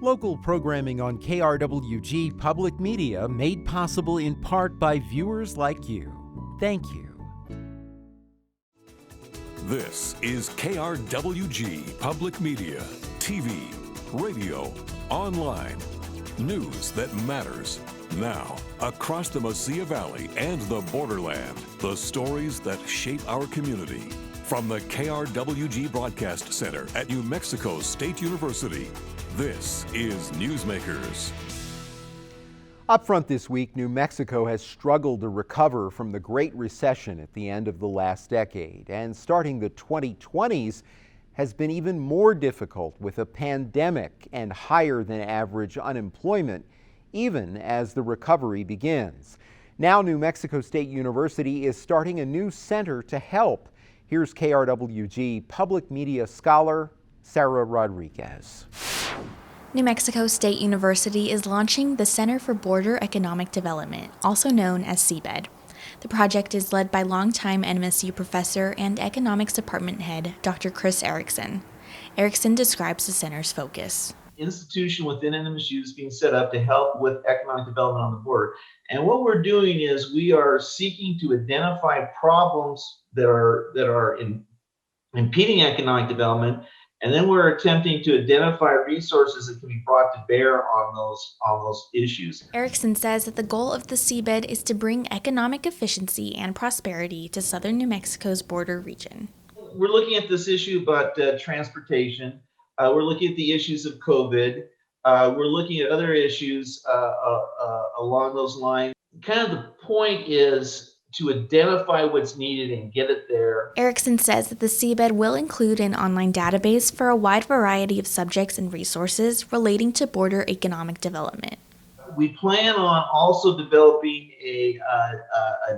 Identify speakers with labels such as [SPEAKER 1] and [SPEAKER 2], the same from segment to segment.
[SPEAKER 1] Local programming on KRWG Public Media made possible in part by viewers like you. Thank you.
[SPEAKER 2] This is KRWG Public Media, TV, radio, online. News that matters. Now, across the Mesilla Valley and the borderland, the stories that shape our community. From the KRWG Broadcast Center at New Mexico State University, this is Newsmakers.
[SPEAKER 1] Up front this week, New Mexico has struggled to recover from the Great Recession at the end of the last decade, and starting the 2020s has been even more difficult with a pandemic and higher than average unemployment, even as the recovery begins. Now New Mexico State University is starting a new center to help. Here's KRWG public media scholar Sarah Rodriguez.
[SPEAKER 3] New Mexico State University is launching the Center for Border Economic Development, also known as CBED. The project is led by longtime NMSU professor and economics department head, Dr. Chris Erickson. Erickson describes the center's focus.
[SPEAKER 4] Institution within NMSU is being set up to help with economic development on the border. And what we're doing is we are seeking to identify problems that are impeding economic development, and then we're attempting to identify resources that can be brought to bear on those issues.
[SPEAKER 3] Erickson says that the goal of the CBED is to bring economic efficiency and prosperity to southern New Mexico's border region.
[SPEAKER 4] We're looking at this issue about transportation. We're looking at the issues of COVID. We're looking at other issues along those lines. Kind of the point is to identify what's needed and get it there.
[SPEAKER 3] Erickson says that the CBED will include an online database for a wide variety of subjects and resources relating to border economic development.
[SPEAKER 4] We plan on also developing a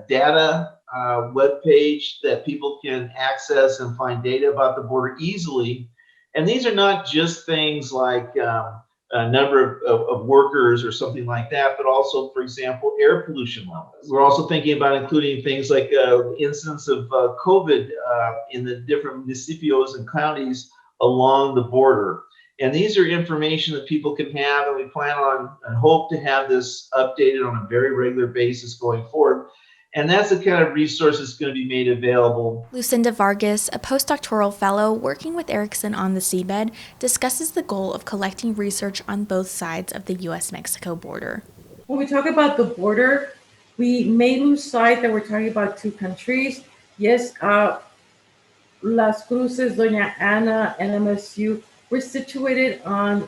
[SPEAKER 4] data webpage that people can access and find data about the border easily. And these are not just things like a number of workers or something like that, but also, for example, air pollution levels. We're also thinking about including things like incidence of COVID in the different municipios and counties along the border. And these are information that people can have, and we plan on and hope to have this updated on a very regular basis going forward. And that's the kind of resource that's going to be made available.
[SPEAKER 3] Lucinda Vargas, a postdoctoral fellow working with Erickson on the CBED, discusses the goal of collecting research on both sides of the U.S.-Mexico border.
[SPEAKER 5] When we talk about the border, we may lose sight that we're talking about two countries. Yes, Las Cruces, Doña Ana, and MSU, we're situated on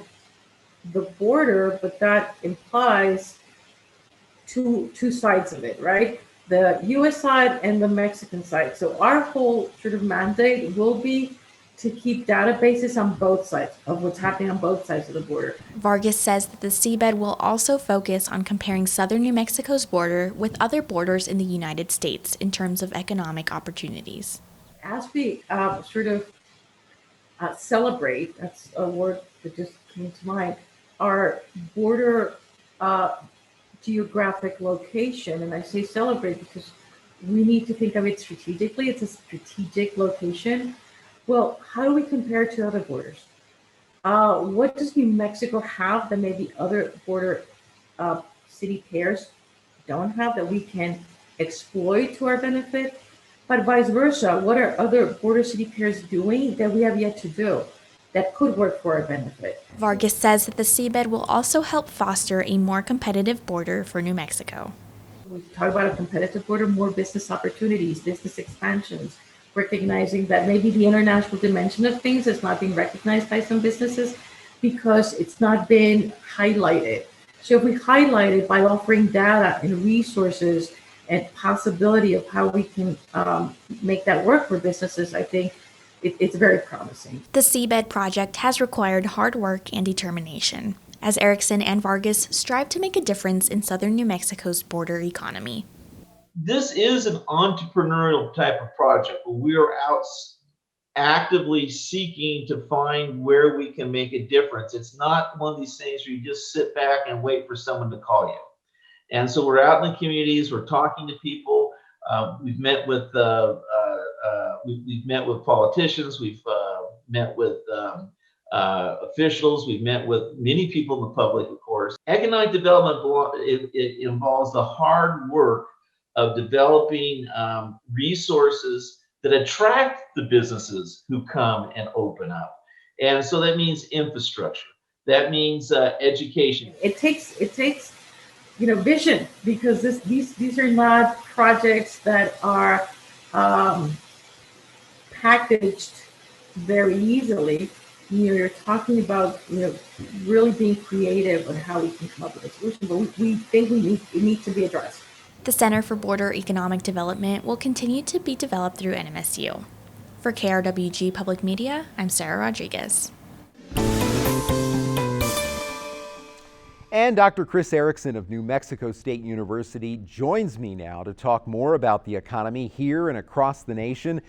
[SPEAKER 5] the border, but that implies two sides of it, right? The U.S. side and the Mexican side. So our whole sort of mandate will be to keep databases on both sides of what's happening on both sides of the border.
[SPEAKER 3] Vargas says that the CBED will also focus on comparing southern New Mexico's border with other borders in the United States in terms of economic opportunities.
[SPEAKER 5] As we celebrate, that's a word that just came to mind, our border geographic location, and I say celebrate because we need to think of it strategically. It's a strategic location. Well, how do we compare to other borders? What does New Mexico have that maybe other border city pairs don't have that we can exploit to our benefit? But vice versa, what are other border city pairs doing that we have yet to do that could work for our benefit?
[SPEAKER 3] Vargas says that the CBED will also help foster a more competitive border for New Mexico.
[SPEAKER 5] We talk about a competitive border, more business opportunities, business expansions, recognizing that maybe the international dimension of things is not being recognized by some businesses because it's not been highlighted. So if we highlight it by offering data and resources and possibility of how we can make that work for businesses, I think it's very promising.
[SPEAKER 3] The CBED project has required hard work and determination, as Erickson and Vargas strive to make a difference in southern New Mexico's border economy.
[SPEAKER 4] This is an entrepreneurial type of project where we are out actively seeking to find where we can make a difference. It's not one of these things where you just sit back and wait for someone to call you. And so we're out in the communities, we're talking to people, we've met with we've met with politicians, we've met with officials. We've met with many people in the public, of course. Economic development, it involves the hard work of developing resources that attract the businesses who come and open up. And so that means infrastructure. That means education.
[SPEAKER 5] It takes vision, because these are not projects that are packaged very easily. You're talking about really being creative on how we can come up with a solution, but we think it needs to be addressed.
[SPEAKER 3] The Center for Border Economic Development will continue to be developed through NMSU. For KRWG Public Media, I'm Sarah Rodriguez.
[SPEAKER 1] And Dr. Chris Erickson of New Mexico State University joins me now to talk more about the economy here and across the nation.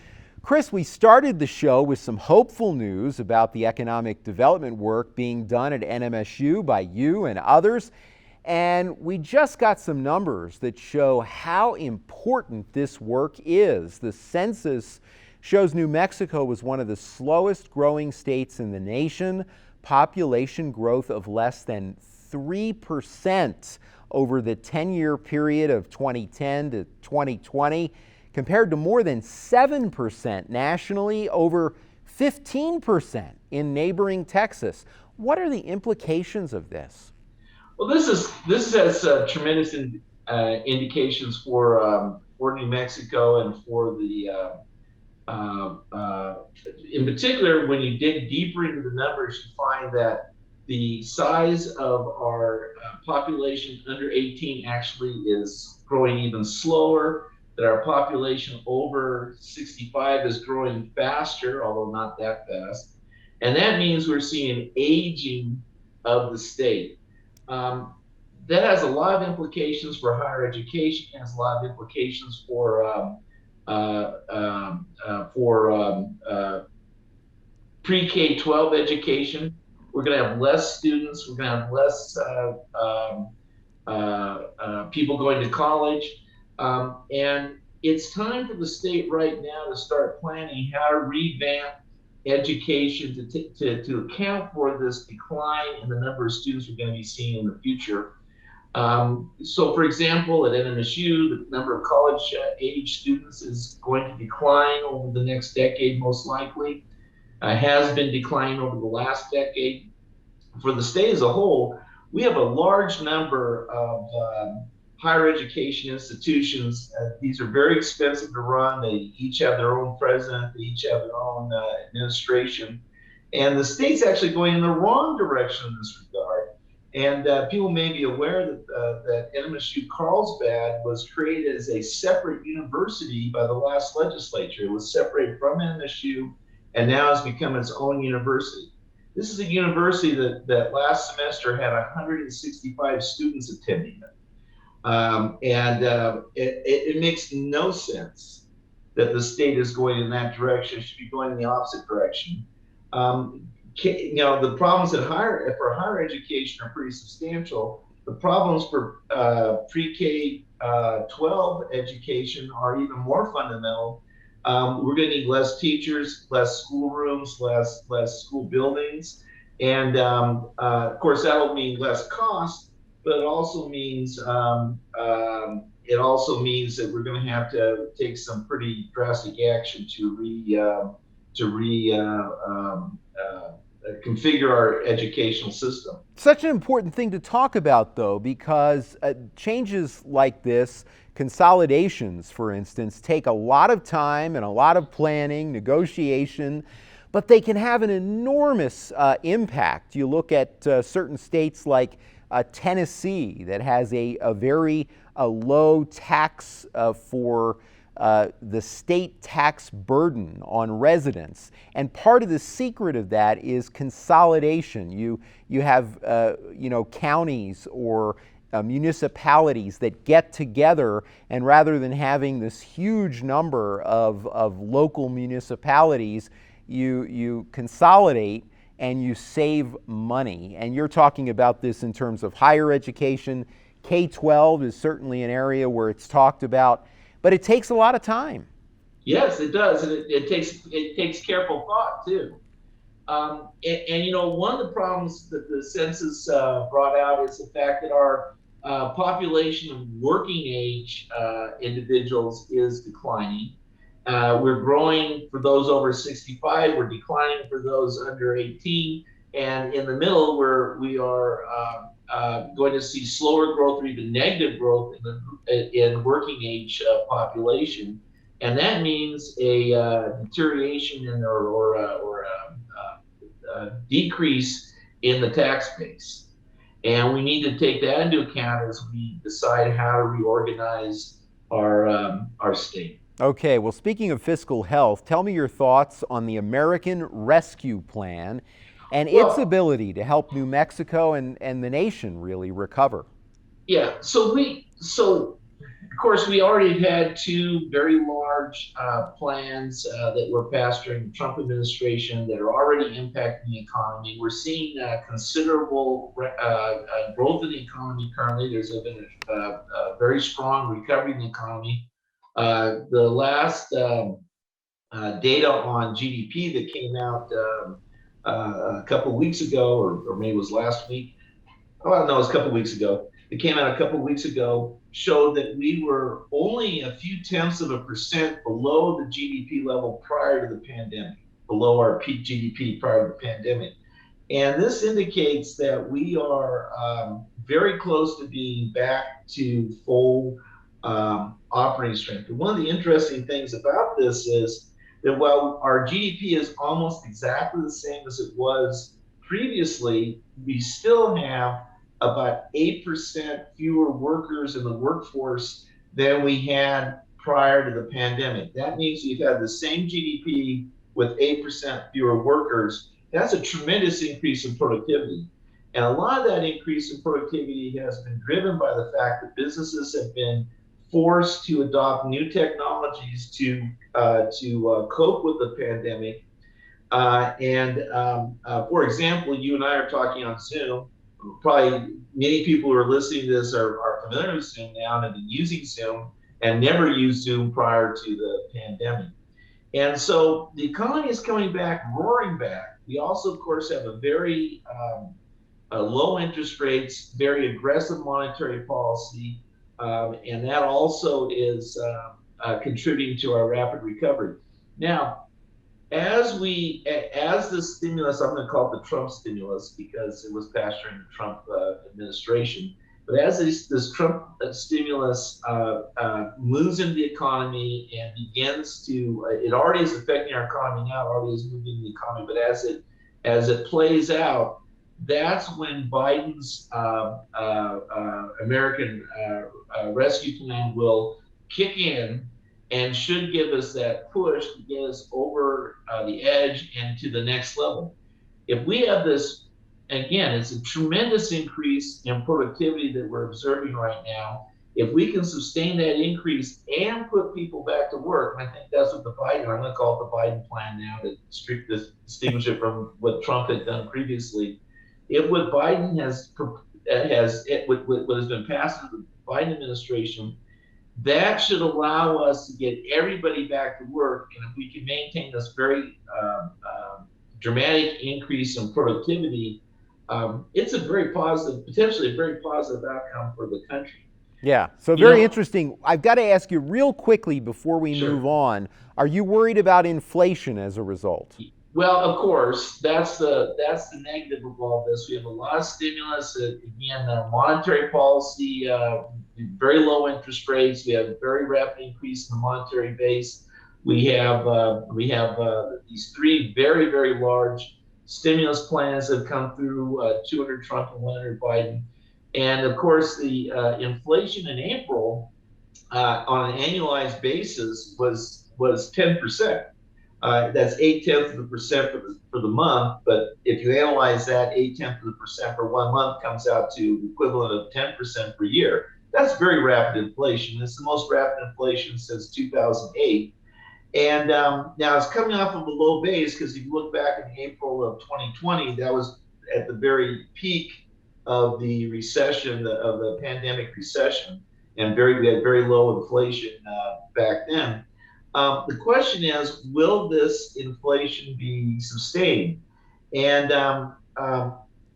[SPEAKER 1] Chris, we started the show with some hopeful news about the economic development work being done at NMSU by you and others. And we just got some numbers that show how important this work is. The census shows New Mexico was one of the slowest growing states in the nation, population growth of less than 3% over the 10-year period of 2010 to 2020, compared to more than 7% nationally, over 15% in neighboring Texas. What are the implications of this?
[SPEAKER 4] Well, this has tremendous indications for New Mexico and for the in particular, when you dig deeper into the numbers, you find that the size of our population under 18 actually is growing even slower, that our population over 65 is growing faster, although not that fast. And that means we're seeing aging of the state. That has a lot of implications for higher education, has a lot of implications for pre-K-12 education. We're going to have less students. We're going to have less people going to college. And it's time for the state right now to start planning how to revamp education to account for this decline in the number of students we're going to be seeing in the future. So, for example, at NMSU, the number of college-age students is going to decline over the next decade, most likely. Has been declining over the last decade. For the state as a whole, we have a large number of higher education institutions. These are very expensive to run. They each have their own president. They each have their own administration. And the state's actually going in the wrong direction in this regard. And people may be aware that NMSU Carlsbad was created as a separate university by the last legislature. It was separated from NMSU and now has become its own university. This is a university that last semester had 165 students attending it. It makes no sense that the state is going in that direction. It should be going in the opposite direction. The problems for higher education are pretty substantial. The problems for pre-K-12 education are even more fundamental. We're going to need less teachers, less schoolrooms, less school buildings, and of course that'll mean less cost. But it also means that we're going to have to take some pretty drastic action to configure our educational system.
[SPEAKER 1] Such an important thing to talk about, though, because changes like this, consolidations, for instance, take a lot of time and a lot of planning, negotiation, but they can have an enormous impact. You look at certain states like Tennessee that has a very low tax for the state tax burden on residents. And part of the secret of that is consolidation. You have counties or municipalities that get together, and rather than having this huge number of local municipalities, you consolidate and you save money. And you're talking about this in terms of higher education. K-12 is certainly an area where it's talked about, but it takes a lot of time.
[SPEAKER 4] Yes, it does, and it takes careful thought too. One of the problems that the census brought out is the fact that our population of working age individuals is declining. We're growing for those over 65. We're declining for those under 18. And in the middle, we are going to see slower growth or even negative growth in working age population. And that means a deterioration or decrease in the tax base. And we need to take that into account as we decide how to reorganize our state.
[SPEAKER 1] Okay, well, speaking of fiscal health, tell me your thoughts on the American Rescue Plan and its ability to help New Mexico and the nation really recover.
[SPEAKER 4] Yeah, so of course, we already had two very large plans that were passed during the Trump administration that are already impacting the economy. We're seeing considerable growth in the economy currently. There's been a very strong recovery in the economy. The last data on GDP that came out a couple of weeks ago, or maybe it was last week. Oh, no, it was a couple of weeks ago. It came out a couple of weeks ago, showed that we were only a few tenths of a percent below the GDP level prior to the pandemic, below our peak GDP prior to the pandemic. And this indicates that we are very close to being back to full operating strength. And one of the interesting things about this is that while our GDP is almost exactly the same as it was previously, we still have about 8% fewer workers in the workforce than we had prior to the pandemic. That means we've had the same GDP with 8% fewer workers. That's a tremendous increase in productivity. And a lot of that increase in productivity has been driven by the fact that businesses have been forced to adopt new technologies to cope with the pandemic. For example, you and I are talking on Zoom. Probably many people who are listening to this are familiar with Zoom now and have been using Zoom and never used Zoom prior to the pandemic. And so the economy is coming back, roaring back. We also, of course, have a very low interest rates, very aggressive monetary policy, and that also is contributing to our rapid recovery. Now, as the stimulus, I'm going to call it the Trump stimulus because it was passed during the Trump administration. But as this Trump stimulus moves into the economy and begins to, it already is affecting our economy now, it already is moving the economy. But as it plays out, that's when Biden's American Rescue Plan will kick in and should give us that push to get us over the edge and to the next level. If we have this, again, it's a tremendous increase in productivity that we're observing right now. If we can sustain that increase and put people back to work, and I think that's what I'm going to call it the Biden plan now to distinguish it from what Trump had done previously. If what Biden what has been passed in the Biden administration, that should allow us to get everybody back to work. And if we can maintain this very dramatic increase in productivity, it's a very positive, potentially a very positive outcome for the country.
[SPEAKER 1] Yeah, so very interesting. I've got to ask you real quickly before we move on, are you worried about inflation as a result?
[SPEAKER 4] Well, of course, that's the negative of all this. We have a lot of stimulus, again, monetary policy, very low interest rates. We have a very rapid increase in the monetary base. We have these three very, very large stimulus plans that have come through, 200 Trump and 100 Biden. And of course, the inflation in April on an annualized basis was 10%. That's 0.8% for the month, but if you analyze that, 0.8% for 1 month comes out to the equivalent of 10% per year. That's very rapid inflation. It's the most rapid inflation since 2008. And now it's coming off of a low base because if you look back in April of 2020, that was at the very peak of the recession, of the pandemic recession, and we had very low inflation back then. The question is, will this inflation be sustained? And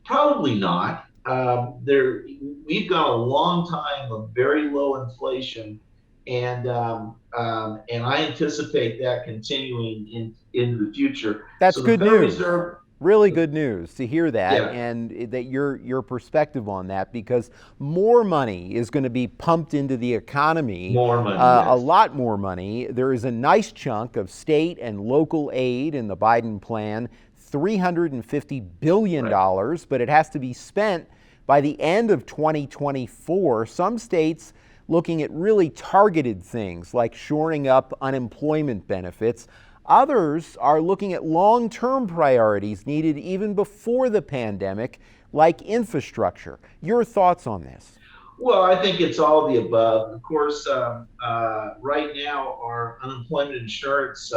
[SPEAKER 4] probably not. We've got a long time of very low inflation, and I anticipate that continuing into the future.
[SPEAKER 1] That's
[SPEAKER 4] So the
[SPEAKER 1] good
[SPEAKER 4] Federal
[SPEAKER 1] news.
[SPEAKER 4] Reserve,
[SPEAKER 1] Really good news to hear that,
[SPEAKER 4] yeah,
[SPEAKER 1] and that your perspective on that, because more money is going to be pumped into the economy,
[SPEAKER 4] more money,
[SPEAKER 1] a
[SPEAKER 4] yes,
[SPEAKER 1] lot more money. There is a nice chunk of state and local aid in the Biden plan, $350 billion,
[SPEAKER 4] right.
[SPEAKER 1] but it has to be spent by the end of 2024. Some states looking at really targeted things like shoring up unemployment benefits. Others are looking at long-term priorities needed even before the pandemic, like infrastructure. Your thoughts on this?
[SPEAKER 4] Well, I think it's all the above. Of course, right now our unemployment insurance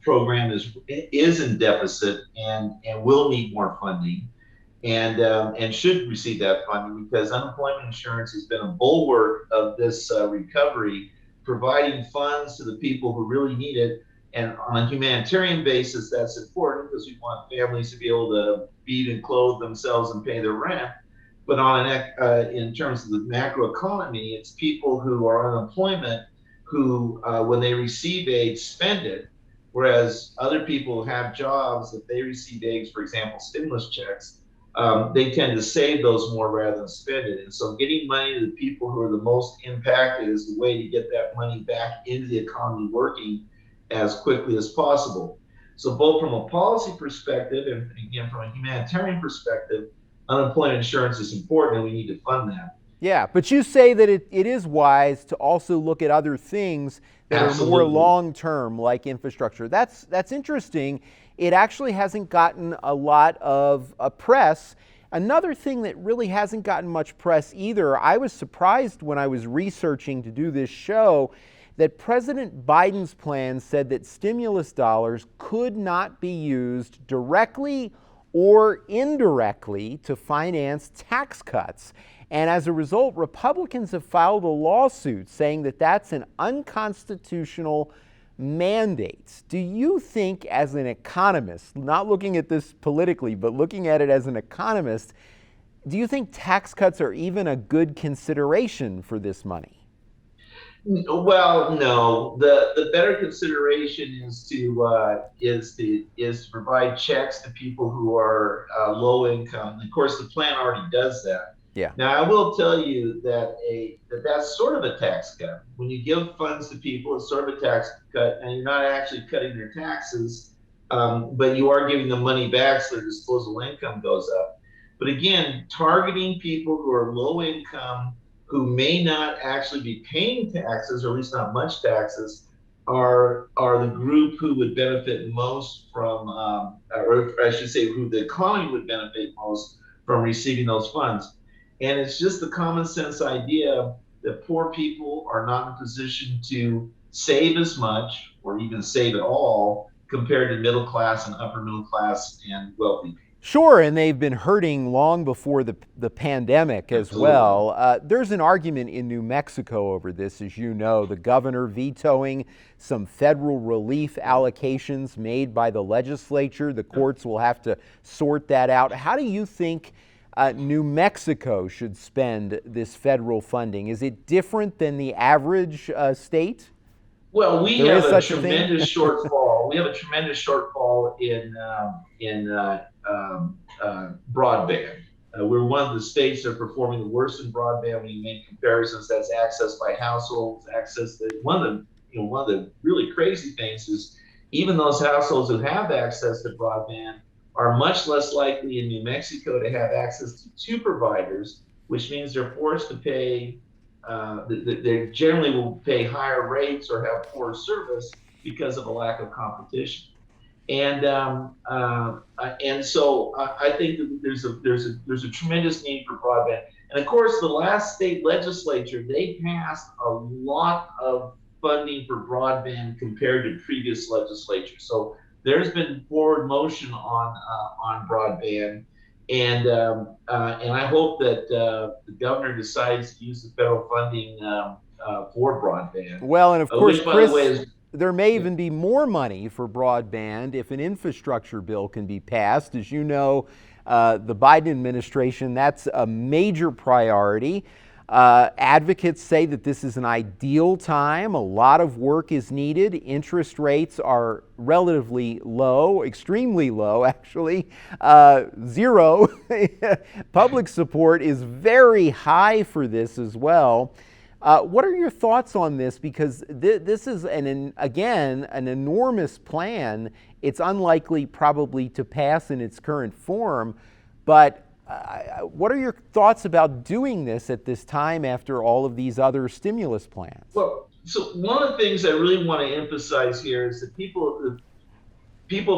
[SPEAKER 4] program is in deficit and will need more funding, and should receive that funding because unemployment insurance has been a bulwark of this recovery, providing funds to the people who really need it. And on a humanitarian basis, that's important because we want families to be able to feed and clothe themselves and pay their rent. But in terms of the macro economy, it's people who are on unemployment who, when they receive aid, spend it. Whereas other people who have jobs, if they receive aids, for example, stimulus checks, they tend to save those more rather than spend it. And so getting money to the people who are the most impacted is the way to get that money back into the economy working as quickly as possible. So both from a policy perspective and again from a humanitarian perspective, unemployment insurance is important and we need to fund that.
[SPEAKER 1] Yeah, but you say that it is wise to also look at other things that are more
[SPEAKER 4] Absolutely.
[SPEAKER 1] long-term, like infrastructure. That's interesting. It actually hasn't gotten a lot of press. Another thing that really hasn't gotten much press either, I was surprised when I was researching to do this show that President Biden's plan said that stimulus dollars could not be used directly or indirectly to finance tax cuts. And as a result, Republicans have filed a lawsuit saying that that's an unconstitutional mandate. Do you think, as an economist, not looking at this politically, but looking at it as an economist, do you think tax cuts are even a good consideration for this money?
[SPEAKER 4] Well, no. The better consideration is to provide checks to people who are low income. Of course, the plan already does that.
[SPEAKER 1] Yeah.
[SPEAKER 4] Now, I will tell you that's sort of a tax cut. When you give funds to people, it's sort of a tax cut, and you're not actually cutting their taxes, but you are giving them money back, so their disposable income goes up. But again, targeting people who are low income, who may not actually be paying taxes, or at least not much taxes, are the group who would benefit most from, or I should say, who the economy would benefit most from receiving those funds. And it's just the common sense idea that poor people are not in a position to save as much or even save at all compared to middle class and upper middle class and wealthy people.
[SPEAKER 1] Sure, and they've been hurting long before the pandemic as
[SPEAKER 4] Absolutely.
[SPEAKER 1] well. There's an argument in New Mexico over this, as you know, the governor vetoing some federal relief allocations made by the legislature. The courts will have to sort that out. How do you think New Mexico should spend this federal funding? Is it different than the average state?
[SPEAKER 4] Well, we
[SPEAKER 1] There
[SPEAKER 4] have
[SPEAKER 1] is
[SPEAKER 4] a
[SPEAKER 1] such a thing?
[SPEAKER 4] tremendous shortfall. We have a tremendous shortfall in broadband. We're one of the states that are performing the worst in broadband when you make comparisons. That's access by households, access. One of the really crazy things is even those households who have access to broadband are much less likely in New Mexico to have access to two providers, which means they're forced to pay. They generally will pay higher rates or have poor service because of a lack of competition. And so I think that there's a tremendous need for broadband. And of course, the last state legislature, they passed a lot of funding for broadband compared to previous legislatures. So there's been forward motion on broadband, and I hope that the governor decides to use the federal funding for broadband.
[SPEAKER 1] Well, and of course,
[SPEAKER 4] Which, by the way,
[SPEAKER 1] Chris,
[SPEAKER 4] is
[SPEAKER 1] there may even be more money for broadband if an infrastructure bill can be passed. As you know, the Biden administration, that's a major priority. Advocates say that this is an ideal time. A lot of work is needed. Interest rates are relatively low, extremely low, actually, zero. Public support is very high for this as well. What are your thoughts on this? Because this is, again, an enormous plan. It's unlikely probably to pass in its current form, but what are your thoughts about doing this at this time after all of these other stimulus plans?
[SPEAKER 4] Well, so one of the things I really want to emphasize here is that people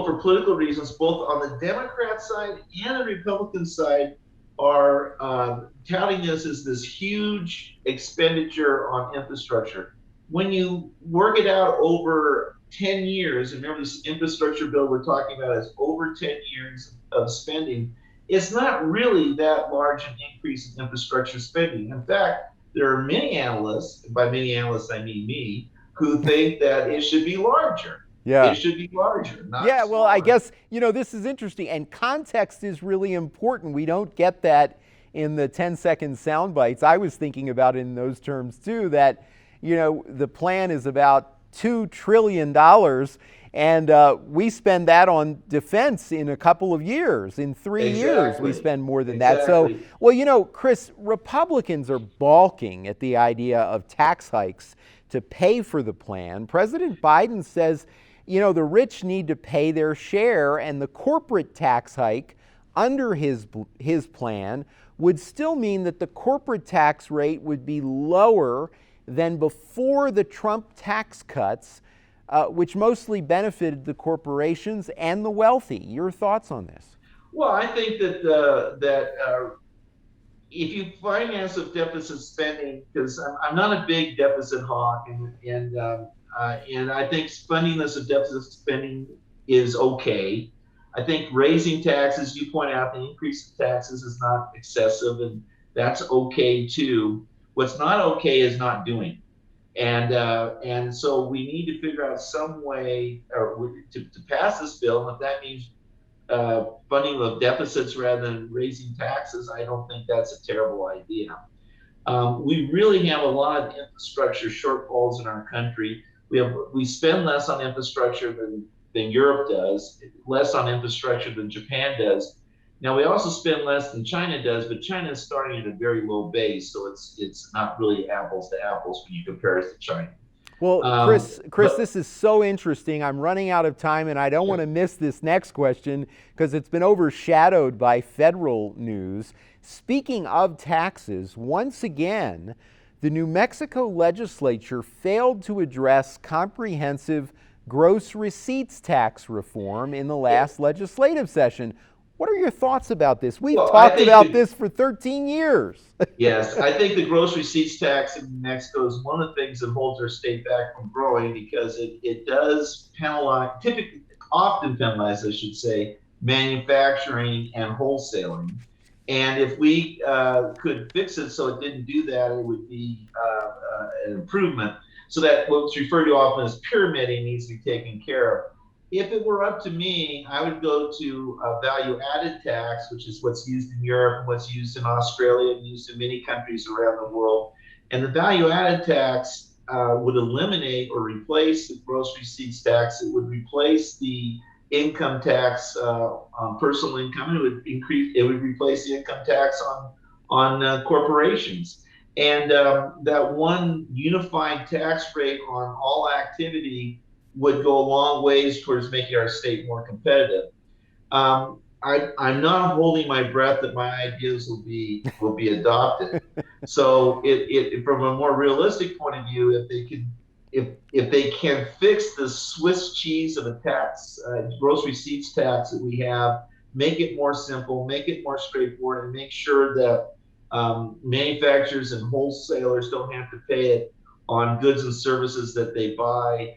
[SPEAKER 4] for political reasons, both on the Democrat side and the Republican side, are touting this as this huge expenditure on infrastructure. When you work it out over 10 years, and remember this infrastructure bill we're talking about is over 10 years of spending, it's not really that large an increase in infrastructure spending. In fact, there are many analysts, and by many analysts I mean me, who think that it should be larger.
[SPEAKER 1] Yeah.
[SPEAKER 4] It should be larger, not
[SPEAKER 1] Yeah, well,
[SPEAKER 4] smaller.
[SPEAKER 1] I guess, this is interesting, and context is really important. We don't get that in the 10-second sound bites. I was thinking about it in those terms too, that, the plan is about $2 trillion, and we spend that on defense in a couple of years. In 3 years, we spend more than that. So, well, Chris, Republicans are balking at the idea of tax hikes to pay for the plan. President Biden says, the rich need to pay their share, and the corporate tax hike under his plan would still mean that the corporate tax rate would be lower than before the Trump tax cuts, which mostly benefited the corporations and the wealthy. Your thoughts on this?
[SPEAKER 4] Well, I think that if you finance with deficit spending, because I'm not a big deficit hawk, and I think funding this with deficit spending is okay. I think raising taxes, you point out, the increase in taxes is not excessive, and that's okay too. What's not okay is not doing. And so we need to figure out some way to pass this bill. And if that means funding of deficits rather than raising taxes, I don't think that's a terrible idea. We really have a lot of infrastructure shortfalls in our country. We spend less on infrastructure than Europe does, less on infrastructure than Japan does. Now, we also spend less than China does, but China is starting at a very low base, so it's not really apples to apples when you compare us to China.
[SPEAKER 1] Well, Chris, this is so interesting. I'm running out of time, and I don't want to miss this next question because it's been overshadowed by federal news. Speaking of taxes, once again, the New Mexico legislature failed to address comprehensive gross receipts tax reform in the last legislative session. What are your thoughts about this? We've talked about this for 13 years.
[SPEAKER 4] Yes, I think the gross receipts tax in New Mexico is one of the things that holds our state back from growing, because it does penalize, often penalize, I should say, manufacturing and wholesaling. And if we could fix it so it didn't do that, it would be an improvement. So that what's referred to often as pyramiding needs to be taken care of. If it were up to me, I would go to a value-added tax, which is what's used in Europe, what's used in Australia, and used in many countries around the world. And the value-added tax would eliminate or replace the gross receipts tax. It would replace the income tax on personal income. It would replace the income tax on corporations. And that one unified tax rate on all activity would go a long ways towards making our state more competitive. I'm not holding my breath that my ideas will be adopted. So it from a more realistic point of view, if they can fix the Swiss cheese of a tax, gross receipts tax that we have, make it more simple, make it more straightforward, and make sure that manufacturers and wholesalers don't have to pay it on goods and services that they buy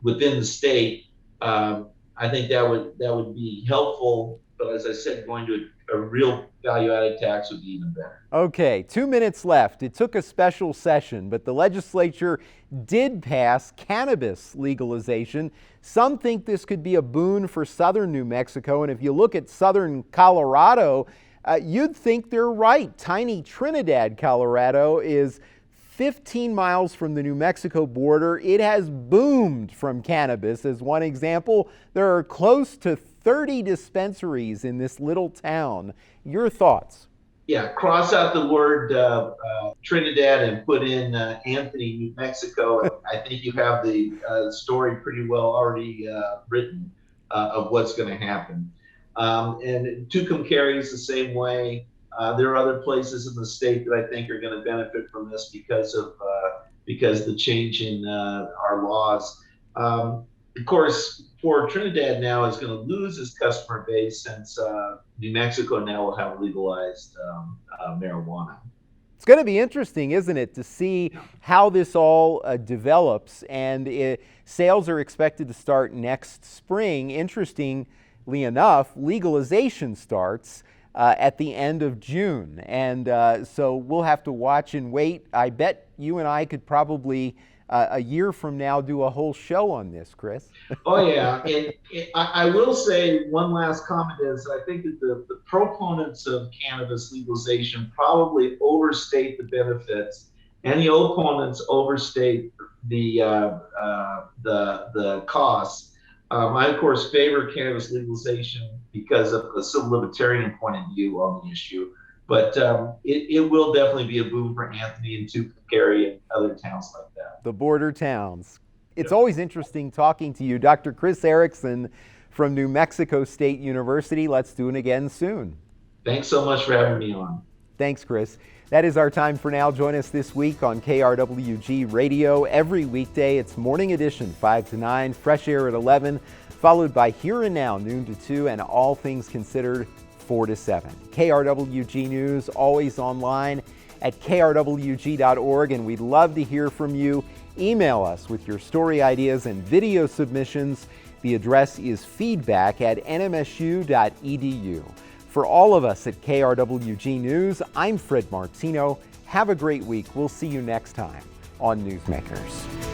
[SPEAKER 4] within the state. I think that would be helpful. But as I said, going to a real value-added tax would be even better.
[SPEAKER 1] Okay, 2 minutes left. It took a special session, but the legislature did pass cannabis legalization. Some think this could be a boon for southern New Mexico, and if you look at southern Colorado, you'd think they're right. Tiny Trinidad, Colorado is 15 miles from the New Mexico border. It has boomed from cannabis. As one example, there are close to 30 dispensaries in this little town. Your thoughts?
[SPEAKER 4] Yeah, cross out the word Trinidad and put in Anthony, New Mexico. I think you have the story pretty well already written of what's going to happen. And Tucumcari carries the same way. There are other places in the state that I think are going to benefit from this because the change in our laws. Of course, for Trinidad now is going to lose its customer base since New Mexico now will have legalized marijuana.
[SPEAKER 1] It's going to be interesting, isn't it, to see how this all develops, and sales are expected to start next spring. Interestingly enough, legalization starts at the end of June, and so we'll have to watch and wait. I bet you and I could probably a year from now do a whole show on this, Chris.
[SPEAKER 4] Oh yeah, and I will say one last comment is I think that the proponents of cannabis legalization probably overstate the benefits, and the opponents overstate the costs. I of course favor cannabis legalization because of the civil libertarian point of view on the issue, but it will definitely be a boom for Anthony and Tucumcari and other towns like that.
[SPEAKER 1] The border towns. It's always interesting talking to you, Dr. Chris Erickson from New Mexico State University. Let's do it again soon.
[SPEAKER 4] Thanks so much for having me on.
[SPEAKER 1] Thanks, Chris. That is our time for now. Join us this week on KRWG Radio. Every weekday, it's Morning Edition, 5 to 9, Fresh Air at 11, followed by Here and Now, noon to 2, and All Things Considered, 4 to 7. KRWG News, always online at krwg.org, and we'd love to hear from you. Email us with your story ideas and video submissions. The address is feedback@nmsu.edu. For all of us at KRWG News, I'm Fred Martino. Have a great week. We'll see you next time on Newsmakers.